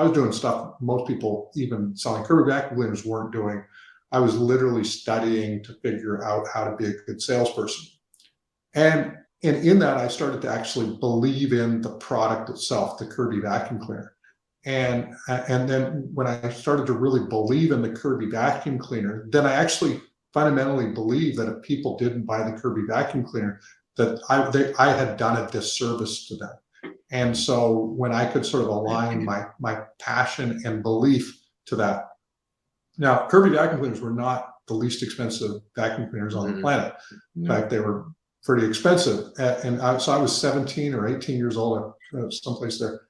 most people, even selling Kirby vacuum cleaners, weren't doing. I was literally studying to figure out how to be a good salesperson. And in that, I started to actually believe in the product itself, the Kirby vacuum cleaner. And then when I started to really believe in the Kirby vacuum cleaner, then I actually fundamentally believed that if people didn't buy the Kirby vacuum cleaner, that I had done a disservice to them. And so when I could sort of align my passion and belief to that. Now, Kirby vacuum cleaners were not the least expensive vacuum cleaners on the planet. In fact, they were pretty expensive. So I was 17 or 18 years old, someplace there.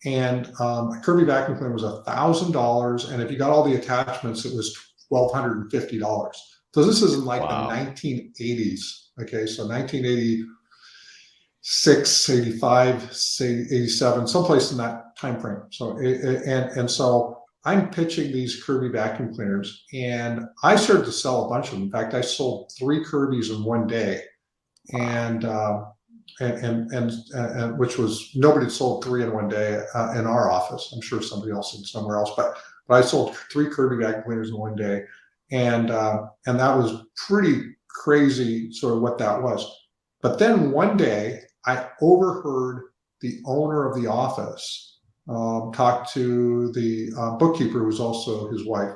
And a Kirby vacuum cleaner was $1,000. And if you got all the attachments, it was $1,250. So this is in like the 1980s. Okay, so 1986, 85, 87, someplace in that time frame. So I'm pitching these Kirby vacuum cleaners, and I started to sell a bunch of them. In fact, I sold 3 Kirbys in one day, and which was, nobody sold 3 in one day in our office. I'm sure somebody else did somewhere else, but I sold 3 Kirby vacuum cleaners in one day, and that was pretty crazy, sort of what that was. But then one day I overheard the owner of the office talk to the bookkeeper, who was also his wife,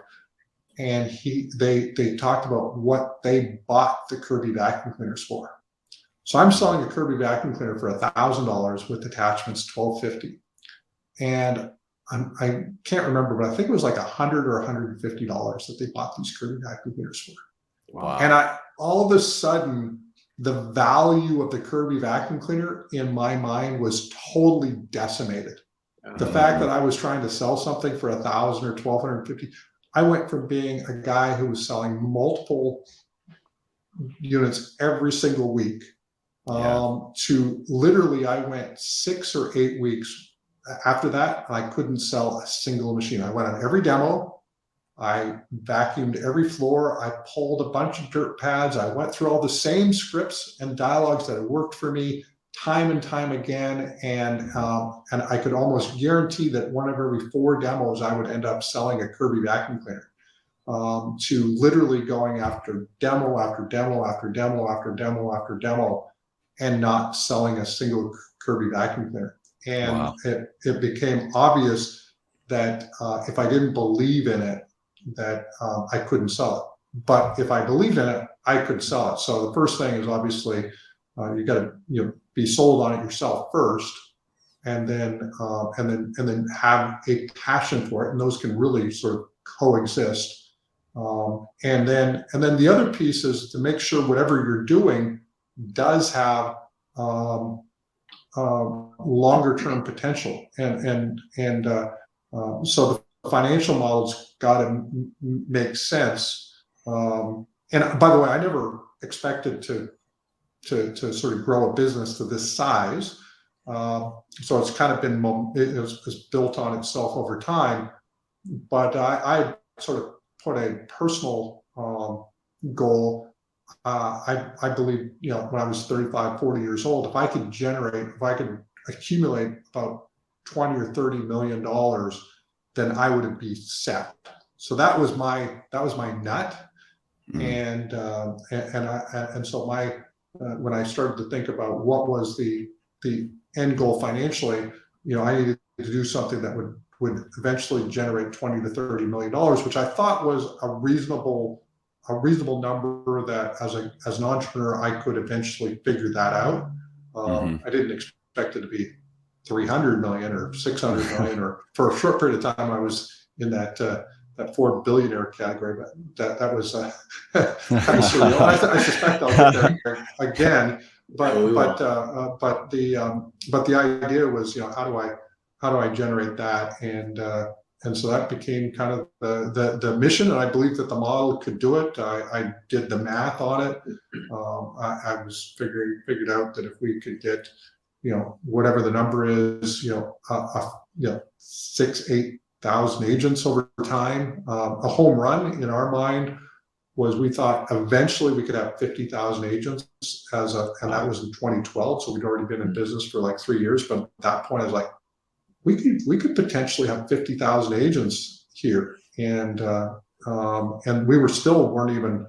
and they talked about what they bought the Kirby vacuum cleaners for. So I'm selling a Kirby vacuum cleaner for $1,000 with attachments, $1,250, and I can't remember, but I think it was like $100 or $150 that they bought these Kirby vacuum cleaners for. Wow. And all of a sudden, the value of the Kirby vacuum cleaner in my mind was totally decimated. The fact that I was trying to sell something for $1,000 or $1,250, I went from being a guy who was selling multiple units every single week to literally, I went 6 or 8 weeks after that. I couldn't sell a single machine. I went on every demo. I vacuumed every floor. I pulled a bunch of dirt pads. I went through all the same scripts and dialogues that had worked for me time and time again. And I could almost guarantee that one of every 4 demos, I would end up selling a Kirby vacuum cleaner, to literally going after demo after demo after demo after demo after demo and not selling a single Kirby vacuum cleaner. And it became obvious that if I didn't believe in it, that I couldn't sell it. But if I believed in it, I could sell it. So the first thing is, obviously you got to be sold on it yourself first, and then have a passion for it, and those can really sort of coexist. And then the other piece is to make sure whatever you're doing does have longer term potential, and so the financial models got to make sense. And by the way, I never expected to sort of grow a business to this size. So it's kind of been, it's built on itself over time. But I sort of put a personal goal. I believe, when I was 35, 40 years old, if I could accumulate about 20 or $30 million, then I would be set. So that was my nut. And so when I started to think about what was the end goal financially, I needed to do something that would eventually generate 20 to $30 million, which I thought was a reasonable number, that as an entrepreneur, I could eventually figure that out. I didn't expect it to be 300 million or 600 million, or for a short period of time, I was in that Ford billionaire category, but that was kind of surreal. I suspect I'll get there again, but the idea was, how do I generate that, and so that became kind of the mission, and I believe that the model could do it. I did the math on it. I was figured out that if we could get, whatever the number is, 6,000-8,000 agents over time. A home run in our mind was, we thought eventually we could have 50,000 agents and that was in 2012. So we'd already been in business for like 3 years. But at that point, I was like, we could potentially have 50,000 agents here. And we weren't even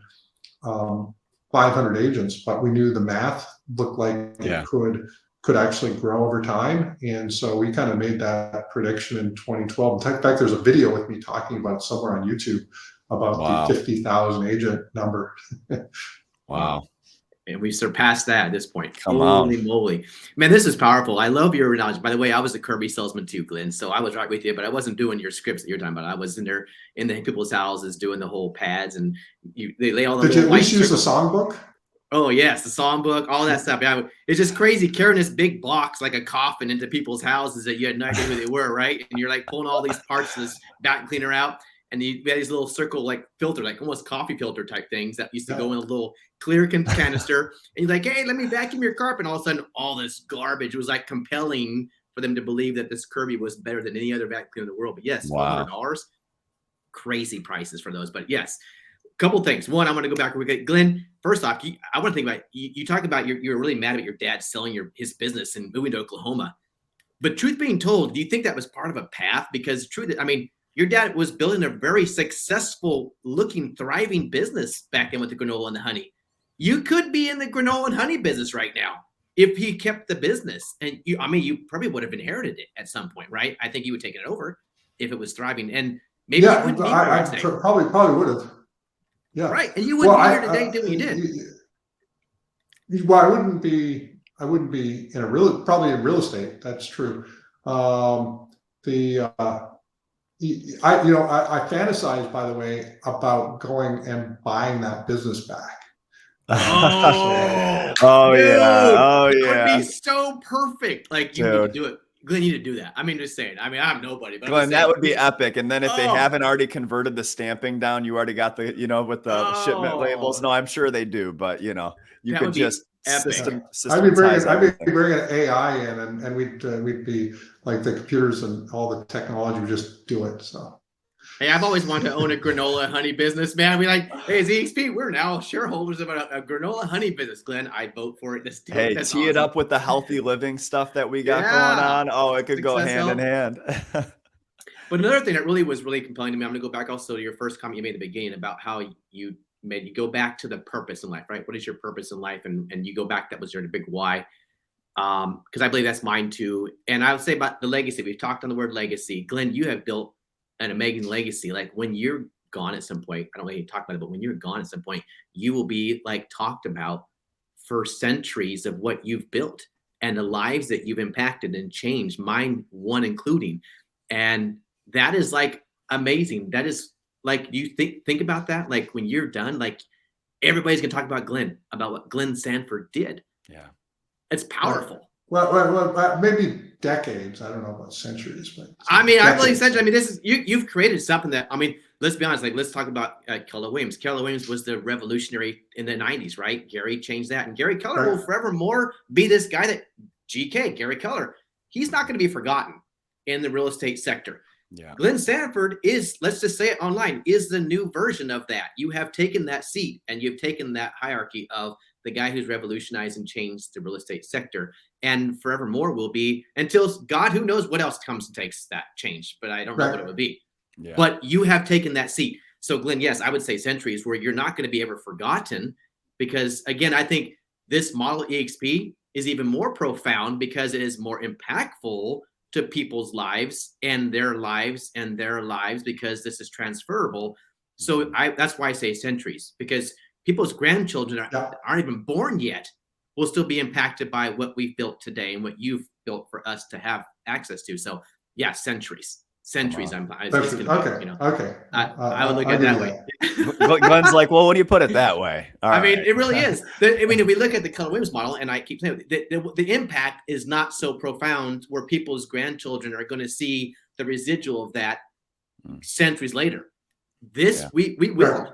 500 agents, but we knew the math looked like it could actually grow over time. And so we kind of made that prediction in 2012. In fact, there's a video with me talking about it somewhere on YouTube about the 50,000 agent number. Wow. And we surpassed that at this point. Come Holy on. moly. Man, this is powerful. I love your knowledge. By the way, I was a Kirby salesman too, Glenn. So I was right with you, but I wasn't doing your scripts that you're talking about. I was in there in the people's houses doing the whole pads, and they lay all the Did you at least use the songbook? Oh yes, the songbook, all that stuff. Yeah, it's just crazy carrying this big box like a coffin into people's houses that you had no idea who they were, right? And you're like pulling all these parts of this vacuum cleaner out, and we had these little circle like filter, like almost coffee filter type things that used to go in a little clear canister. And you're like, hey, let me vacuum your carpet. And all of a sudden, all this garbage was like compelling for them to believe that this Kirby was better than any other vacuum cleaner in the world. But yes, $100. crazy prices for those. But yes, a couple things. One, I'm going to go back. Glenn, first off, I want to think about you talk about you're really mad at your dad selling his business and moving to Oklahoma. But truth being told, do you think that was part of a path? Because your dad was building a very successful looking, thriving business back then with the granola and the honey. You could be in the granola and honey business right now if he kept the business. And you probably would have inherited it at some point, right? I think you would take it over if it was thriving. And maybe you wouldn't be I probably would have. Yeah. Right. And you wouldn't be here today doing what you did. Well, I wouldn't be in probably in real estate. That's true. I fantasize, by the way, about going and buying that business back. Oh, Oh yeah. Dude, It would be so perfect. Like you need to do it. Glenn, you need to do that. Just saying. I'm nobody, but Glenn, that would be epic. And then if they haven't already converted the stamping down, you already got the, with the shipment labels. No, I'm sure they do, but you could just I'd be bringing AI in, and we'd be like the computers and all the technology would just do it. So. Hey, I've always wanted to own a granola honey business, man. I'd be like, hey, as EXP, we're now shareholders of a granola honey business. Glenn, I vote for it. Let's do it. That's tee awesome. it up with the healthy living stuff that we got going on. Oh, it could go hand in hand. But another thing that was really compelling to me, I'm going to go back also to your first comment you made at the beginning about how you go back to the purpose in life, right? What is your purpose in life? And you go back, that was your big why. Because I believe that's mine too. And I would say about the legacy, we've talked on the word legacy. Glenn, you have built an amazing legacy. Like when you're gone at some point, I don't know if you talk about it, but when you're gone at some point, you will be like talked about for centuries of what you've built and the lives that you've impacted and changed, mine one including. And that is like amazing. That is like, you think about that. Like when you're done, like everybody's gonna talk about Glenn, about what Glenn Sanford did. Yeah, it's powerful. Well, maybe decades. I don't know about centuries, but I believe centuries. This is you've created something that let's be honest. Like let's talk about Keller Williams. Keller Williams was the revolutionary in the 90s, right? Gary changed that, and Gary Keller will forevermore be this guy that Gary Keller. He's not going to be forgotten in the real estate sector. Yeah. Glenn Sanford is, let's just say it online, is the new version of that. You have taken that seat and you've taken that hierarchy of the guy who's revolutionized and changed the real estate sector, and forevermore will be until God, who knows what else comes and takes that change, but I don't know what it would be. Yeah. But you have taken that seat. So Glenn, yes, I would say centuries where you're not going to be ever forgotten, because again, I think this model EXP is even more profound because it is more impactful to people's lives and their lives and their lives, because this is transferable. So that's why I say centuries, because people's grandchildren aren't even born yet will still be impacted by what we've built today and what you've built for us to have access to. So yeah, centuries. I would look at it that way. Glenn's like, well, what do you put it that way? It really is. If we look at the Keller Williams model, and I keep saying the impact is not so profound where people's grandchildren are going to see the residual of that centuries later. We will.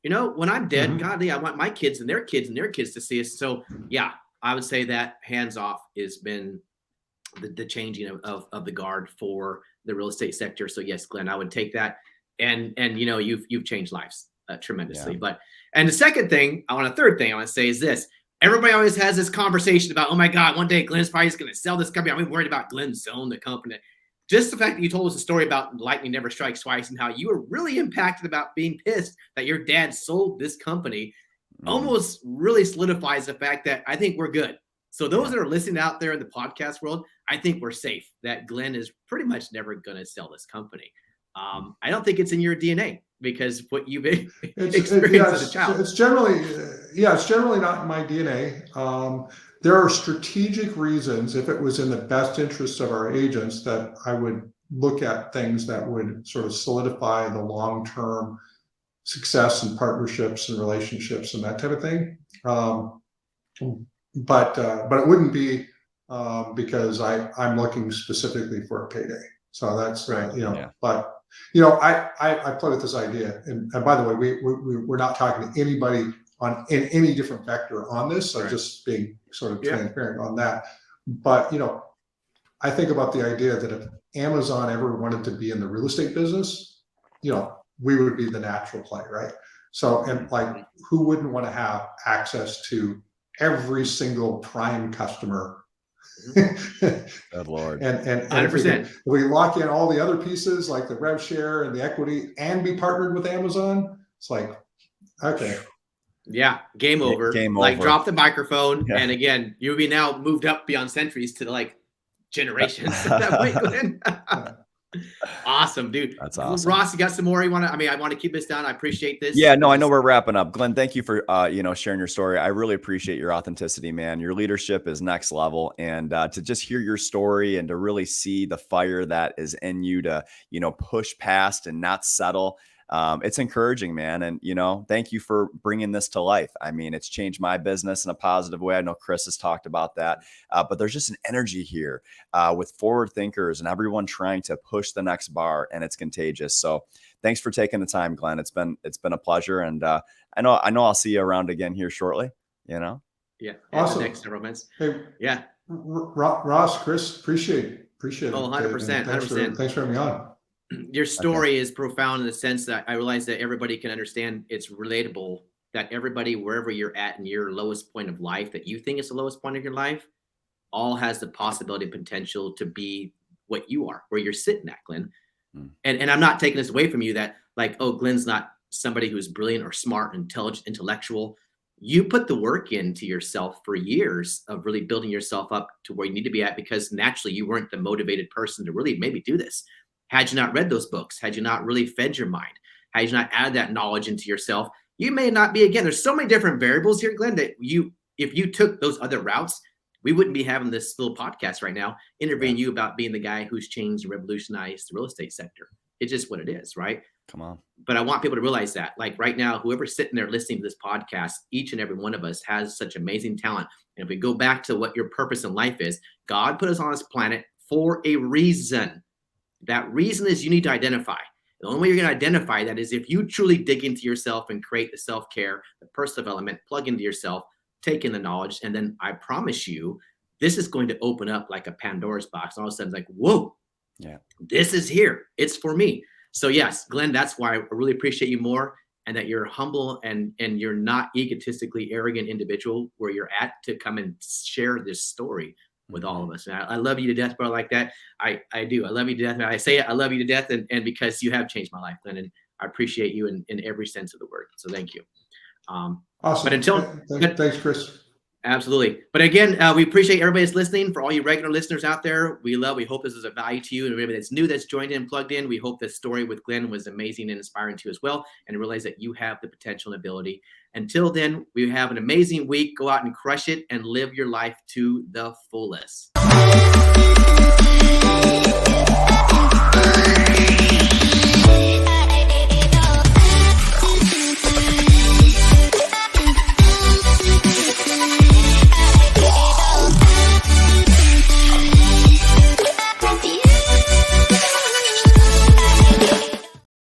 When I'm dead, God, I want my kids and their kids and their kids to see us. So yeah, I would say that hands off has been the changing of the guard for the real estate sector. So yes, Glenn, I would take that. And you've changed lives tremendously. Yeah. And the third thing I want to say is this. Everybody always has this conversation about, oh my God, one day Glenn's probably going to sell this company. I'm worried about Glenn selling the company. Just the fact that you told us a story about lightning never strikes twice and how you were really impacted about being pissed that your dad sold this company almost really solidifies the fact that I think we're good. So those that are listening out there in the podcast world, I think we're safe, that Glenn is pretty much never going to sell this company. I don't think it's in your DNA, because what you've experienced as a child. It's generally not in my DNA. There are strategic reasons, if it was in the best interests of our agents, that I would look at things that would sort of solidify the long-term success and partnerships and relationships and that type of thing. But it wouldn't be because I'm looking specifically for a payday. So that's But I play with this idea, and by the way, we're not talking to anybody in any different vector on this. So just being sort of transparent on that. But I think about the idea that if Amazon ever wanted to be in the real estate business, we would be the natural play, right? So, and like, who wouldn't want to have access to every single prime customer? Good Lord. And if 100%. we lock in all the other pieces like the rev share and the equity and be partnered with Amazon, it's like, okay. Yeah, game over. Game like over. drop the microphone, Yeah. and again, you'll be now moved up beyond centuries to like generations. That way, Glenn. Awesome, dude. That's awesome. Ross, you got some more you want to? I mean, I want to keep this down. I appreciate this. Yeah, no, I know we're wrapping up. Glenn, thank you for sharing your story. I really appreciate your authenticity, man. Your leadership is next level, and to just hear your story and to really see the fire that is in you to push past and not settle. It's encouraging, man. And, thank you for bringing this to life. I mean, it's changed my business in a positive way. I know Chris has talked about that, but there's just an energy here with forward thinkers and everyone trying to push the next bar, and it's contagious. So thanks for taking the time, Glenn. It's been a pleasure. And I know I'll see you around again here shortly, Yeah. Awesome. The next several months. Hey, yeah. Ross, Chris, appreciate it. Oh, 100%. Thanks for having me on. Your story is profound in the sense that I realize that everybody can understand it's relatable, that everybody, wherever you're at in your lowest point of life, that you think is the lowest point of your life, all has the possibility and potential to be what you are, where you're sitting at, Glenn. And I'm not taking this away from you that like, oh, Glenn's not somebody who's brilliant or smart, intelligent, intellectual. You put the work into yourself for years of really building yourself up to where you need to be at, because naturally you weren't the motivated person to really maybe do this. Had you not read those books, had you not really fed your mind, had you not added that knowledge into yourself, you may not be. Again, there's so many different variables here, Glenn, that if you took those other routes, we wouldn't be having this little podcast right now, interviewing you about being the guy who's changed and revolutionized the real estate sector. It's just what it is, right? Come on. But I want people to realize that, like right now, whoever's sitting there listening to this podcast, each and every one of us has such amazing talent. And if we go back to what your purpose in life is, God put us on this planet for a reason. That reason is you need to identify. The only way you're going to identify that is if you truly dig into yourself and create the self-care, the personal development, plug into yourself, take in the knowledge. And then I promise you, this is going to open up like a Pandora's box. All of a sudden it's like, whoa, this is here. It's for me. So yes, Glenn, that's why I really appreciate you more, and that you're humble and you're not egotistically arrogant individual where you're at to come and share this story with all of us. And I love you to death, bro, like that. I do. I love you to death. I say it, I love you to death. And because you have changed my life, Glenn, and I appreciate you in every sense of the word. So thank you. Awesome. But until thanks, Chris. Absolutely. But again, we appreciate everybody that's listening. For all you regular listeners out there, we hope this is a value to you. And everybody that's new, that's joined in, plugged in, we hope this story with Glenn was amazing and inspiring to you as well. And realize that you have the potential and ability. Until then, we have an amazing week. Go out and crush it and live your life to the fullest.